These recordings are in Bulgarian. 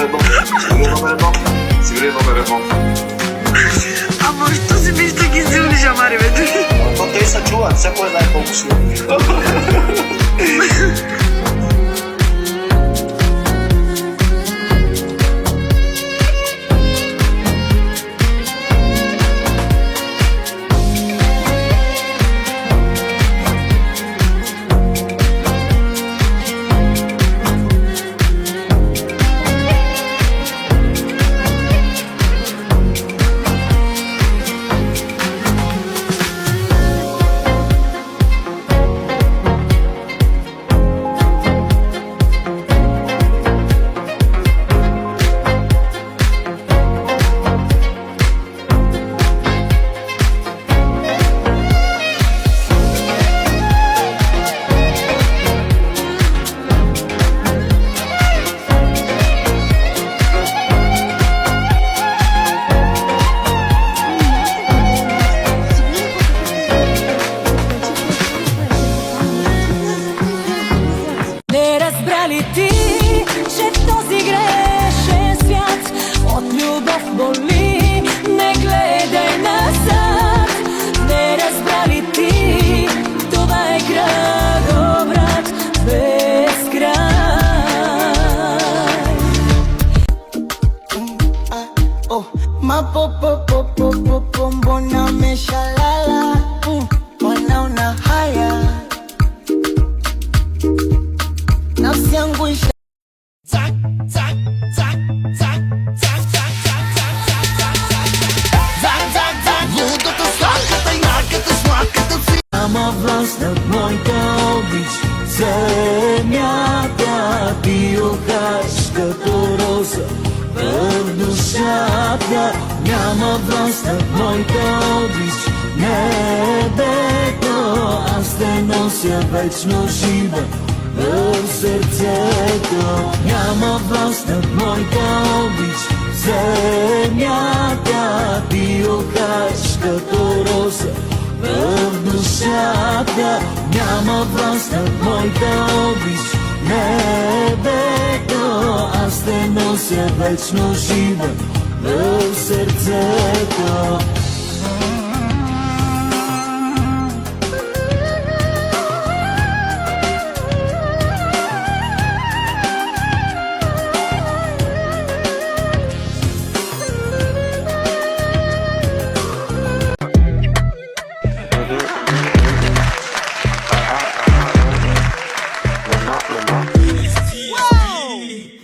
Sicuramente non me A možda si byš taky silný žamary, veď? Toto je sa čúvať, sa povedať pokusím. Ma po po po po po po mbona meshalala wanaona haya nafsi yangu isha tak tak tak tak tak tak tak tak tak tak tak tak ludo to слаката и наката слаката си ама власт над моята обич земята ти охаш като роза в душата няма власт над моята обич. Небето аз те нося вечно жива в сърцето. Няма власт над моята обич. Земята ти охаш като роза в душата. Няма власт над моята обич. Небето аз те нося вечно жива в сърцето.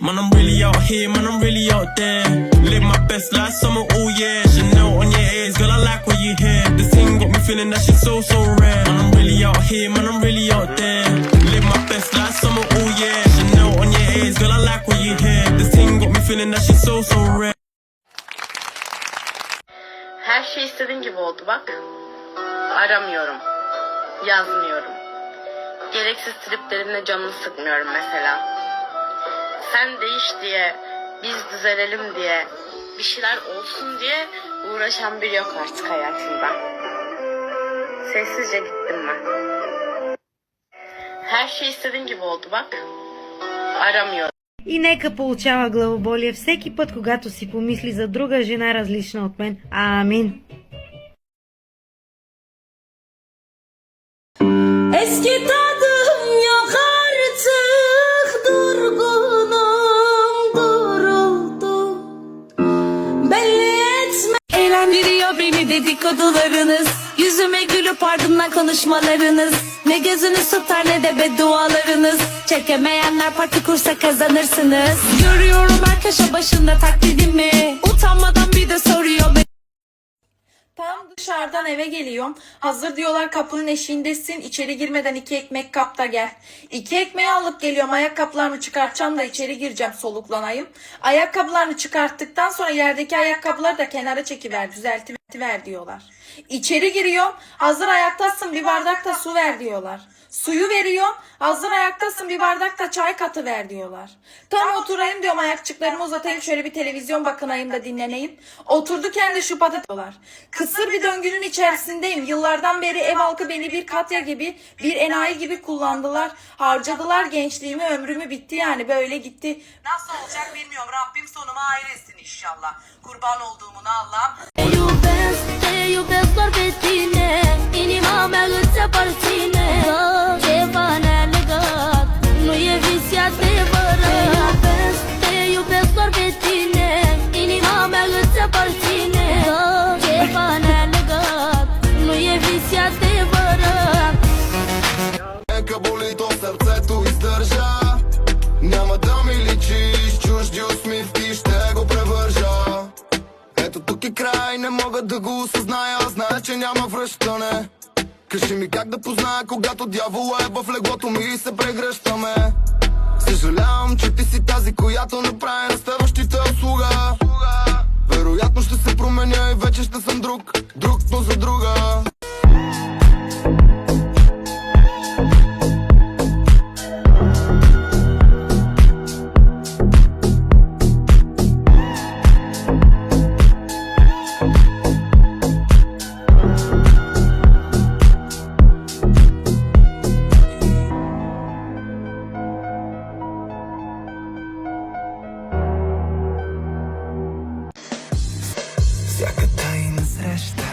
Man, I'm really out here, man, I'm really out there. Live my best life, summer all year. Chanel on your ears, girl, I like what you hear. This thing got me feeling that shit's so, so rare. Man, I'm really out here, man, I'm really out there. Live my best life, summer all year. Chanel on your ears, girl, I like what you hear. This thing got me feeling that shit's so, so rare. Her şey istediğin gibi oldu bak. Aramıyorum. Yazmıyorum. Gereksiz triplerimle canını sıkmıyorum mesela. Sen değiş diye, biz düzelelim diye, bir şeyler olsun diye uğraşan biri yok artık hayatımda. Sessizce gittim ben. Her şey istediğin gibi oldu bak. Aramıyorum. И нека получава главоболие всеки път, когато си помисли за друга жена различна от мен. Амин. Eski tadım yok artık, durgunum, duruldum. Belli etme. Eğlendiriyor beni dedikodularınız. Yüzüme gülüp ardımdan konuşmalarınız. Ne gözünüz tutar ne de beddualarınız. Çekemeyenler parti kursa kazanırsınız. Görüyorum her köşe başında taklidimi. Utanmadan bir de soruyor beni. Tam dışarıdan eve geliyorum. Hazır diyorlar kapının eşiğindesin. İçeri girmeden 2 ekmek kap da gel. 2 ekmeği alıp geliyorum. Ayakkabılarımı çıkartacağım da içeri gireceğim, soluklanayım. Ayakkabılarını çıkarttıktan sonra yerdeki ayakkabıları da kenara çekiver, düzeltiver diyorlar. İçeri giriyorum. Hazır ayaktasın, bir bardak da su ver diyorlar. Suyu veriyorum. Hazır ayaktasın, bir bardak da çay katıver diyorlar. Tam oturayım diyorum, ayakçıklarımı uzatayım, şöyle bir televizyon bakınayım da dinleneyim. Oturdu kendi şu diyorlar. Kısır bir döngünün içerisindeyim. Yıllardan beri ev halkı beni bir Katya gibi, bir enayi gibi kullandılar. Harcadılar gençliğimi, ömrümü, bitti yani, böyle gitti. Nasıl olacak bilmiyorum. Rabbim sonumu hayır etsin inşallah. Kurban olduğumun Allah'ım. Te iubesc doar pe tine, inima mea îți aparține. Ceva ne-a legat, nu e vis, e adevărat. Te iubesc doar pe tine, inima mea îți aparține. Ceva ne-a legat, nu e vis, e adevărat. Нека боли, то сърцето издържа. Няма да ми личиш, чужди усмивки ще го превържа. Ето тук е край, не мога да го осъзная, зная, че няма връщане. Кажи ми как да позная, когато дявола е в леглото ми и се прегръщаме. Съжалявам, че ти си тази, която направи на следващите услуга. Вероятно ще се променя и вече ще съм друг, но за друга. Всяка тайна среща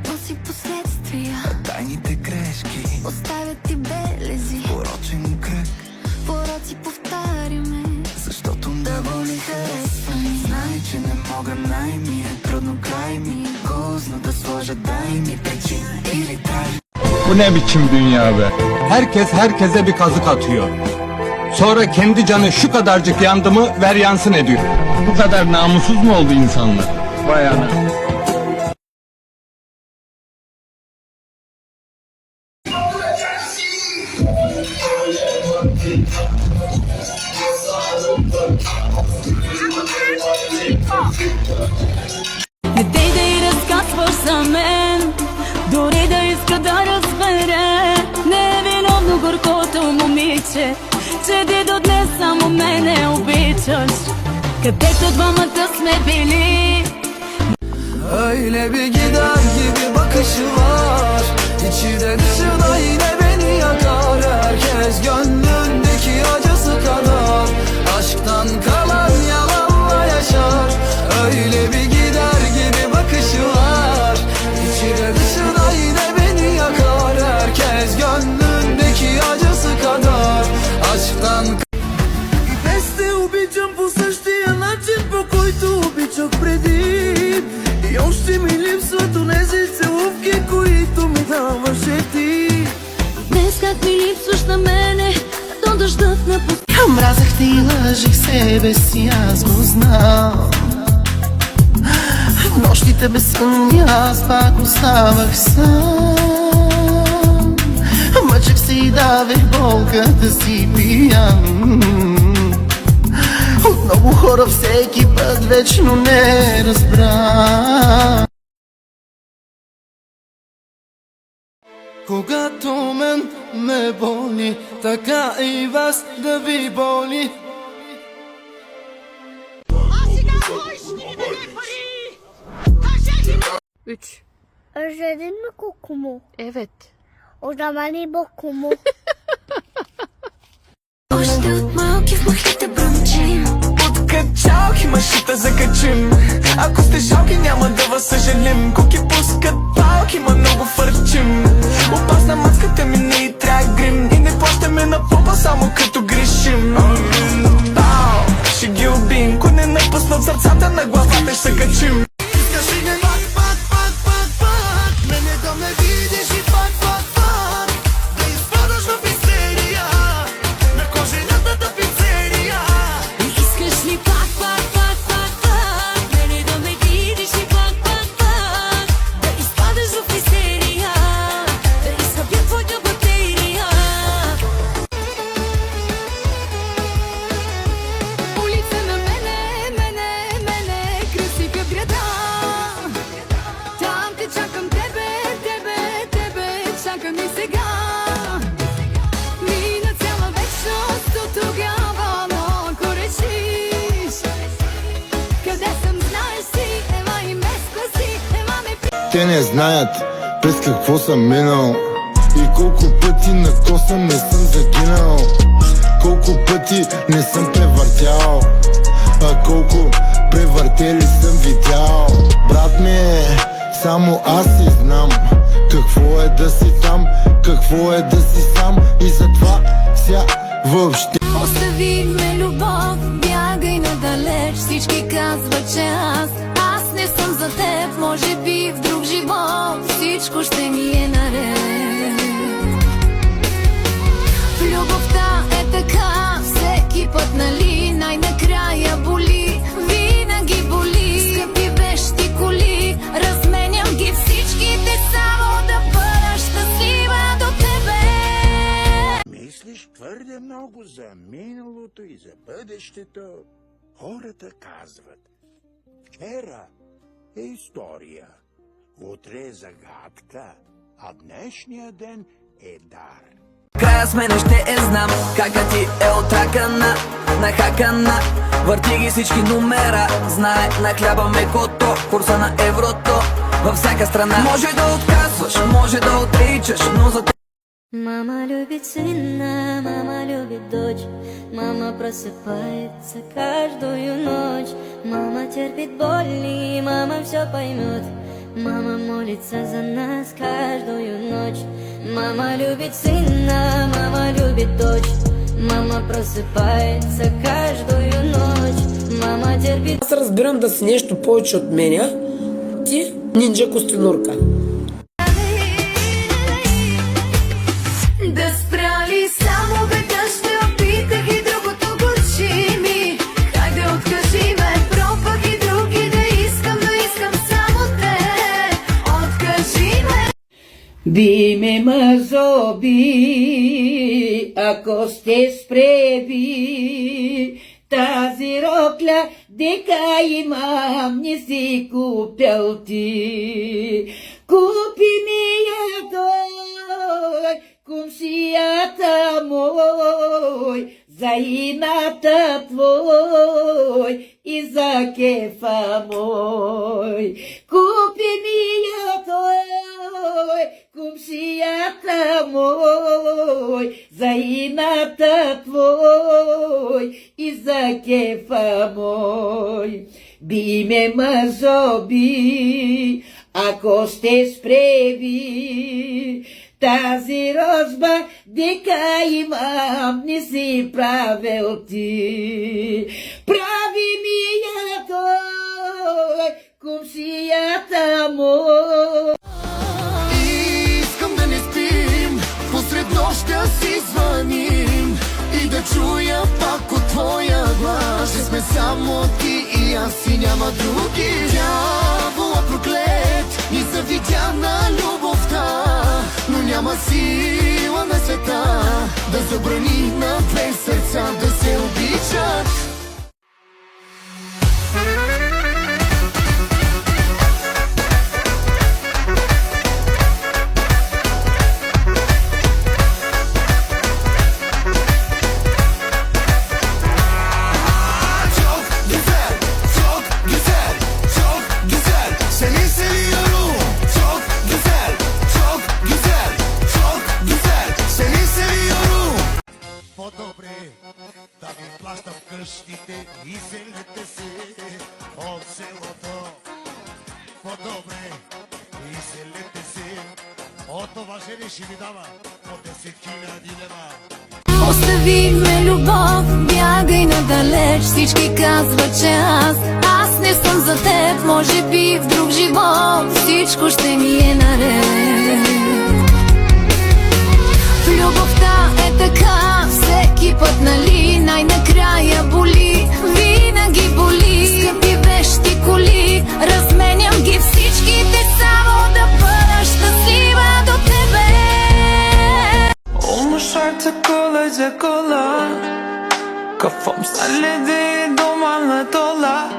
Носи последствия, тайните грешки оставят ти белези. порочен кръг, Пороци повтаряме, защото да боли харесва ми. Знай, че не мога, най-ми е трудно, край ми гузно да сложа, дай ми причина или traje. Bu ne biçim dünya be? Herkes herkese bir kazık atıyor. Sonra kendi canı şu kadarcık yandı mı ver yansın ediyor. Bu kadar namussuz mu oldu insanlar? Vay ana. Не дей да й разказваш за мен, дори да иска да разбере. Не е виновно горкото момиче, че ти до днес само мене обичаш. Където двамата сме били. Öyle bir gider gibi bakışı var, içi de dışı da yine beni yakar. Herkes gönlündeki acısı kadar aşktan kalan yalanla yaşar. Öyle bir gider gibi bakışı var, içi de dışı da yine beni yakar. Herkes gönlündeki acısı kadar aşktan. И без те обичам по същия начин, по който обичах преди. И още ми липсват онези целувки, които ми даваше ти. Днес как ми липсваш на мене, до дъждът напусна. Мразех те и лъжих себе си, аз го знам. В нощите без сън аз пак оставах сам. Мъчех се и давех болката си пиян. От много хора всеки път вечно не разбра. Когато мен ме боли, така и вас да ви боли. Üç. Özledin mi kokumu? Evet. O zaman iyi bokumu. Още от малки в махите бръмчим. От качалки мъжите закачим. Ако сте жалки, няма да вас съжалим. Куки пускат палки, ма много фърчим. Опасна маската ми, не и трябва грим. И не плащаме на попа, само като грешим. Ще ги убим, ко не напъснат сърцата, на главата ще се качим. Искаш ли не пак, пак, пак, пак, пак. Мене да ме видиш и пак, пак, пак. Да изпадаш в истерия. На кожената пицерия. Искаш ли пак, пак, пак, пак, пак? Мене да ме видиш и пак, пак, пак. Да изпадаш в истерия. Да изхъбя твоята батерия. Улица на мене, красивия града. те не знаят през какво съм минал и колко пъти на коса не съм загинал. Колко пъти не съм превъртял, а колко превъртели съм видял. Брат ми, само аз си знам какво е да си там, какво е да си сам, и затова ся въобще. Остави ме любов, бягай надалеч. Всички казват, че аз не съм за теб. Може би в друг живот всичко ще ми е наред. Любовта е така, всеки път, нали, най-накрая боли. Винаги боли. Скъпи вещи, коли, разменям ги всичките, само да бъда щастлива до тебе. Мислиш твърде много за миналото и за бъдещето. Хората казват: вчера е история, утре е загадка, а днешния ден е дар. Края с мене ще знам, кака ти е отракана, нахакана. Върти ги всички номера, знае на хляба мекото, курса на еврото във всяка страна. Може да отказваш, може да отричаш, но за Мама любит сына, мама любит дочь. Мама просыпается каждую ночь. Мама терпит боли, мама все поймет. Мама молится за нас каждую ночь. Мама любит сына, мама любит дочь. Мама просыпается каждую ночь. Мама терпит... Аз разбирам да си нещо повече от меня. Ти, нинджа Костенурка. Да спрали само веднъж те опитах и другото горчи ми. Хайде откажи ме, пробвах и други да искам, но искам само те. Откажи ме. Би ме мързо, би, ако сте спреби. Тази рокля, дека имам, не си купял ти. Купи ми я той, кумшията мой, за ината твой и за кефа мой. Купи ми я той, кумшията мой, за ината твой и за кефа мой. Би ме мързо, би, ако сте спреби. Тази розба, дека имам, не си правил ти. Прави ми я той, кумшията мой. Искам да не спим, посред нощта си звъним и да чуя пак от твоя глас, че сме само ти и аз и няма други. Дявола проклет ни завидя на любовта, но няма сила на света да забрани на две сърца да се обичат. По-добре да ви плащам къщите и селите си от селото. По-добре и селите си от това жени ще ви дава по 10 000 лева. Остави ме любов, бягай надалеч. Всички казват, че аз не съм за теб. Може би в друг живот всичко ще ми е наред. Любовта е така, всеки път, нали, най-накрая боли. Винаги боли. Скъпи вещи, коли, разменям ги всичките, само да бъда щастлива до тебе. Olmuş artık olacak olan, kafam senle dumanla dolar.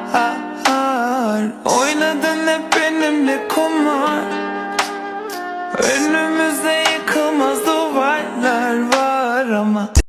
Oynadın hep benimle kumar, önümü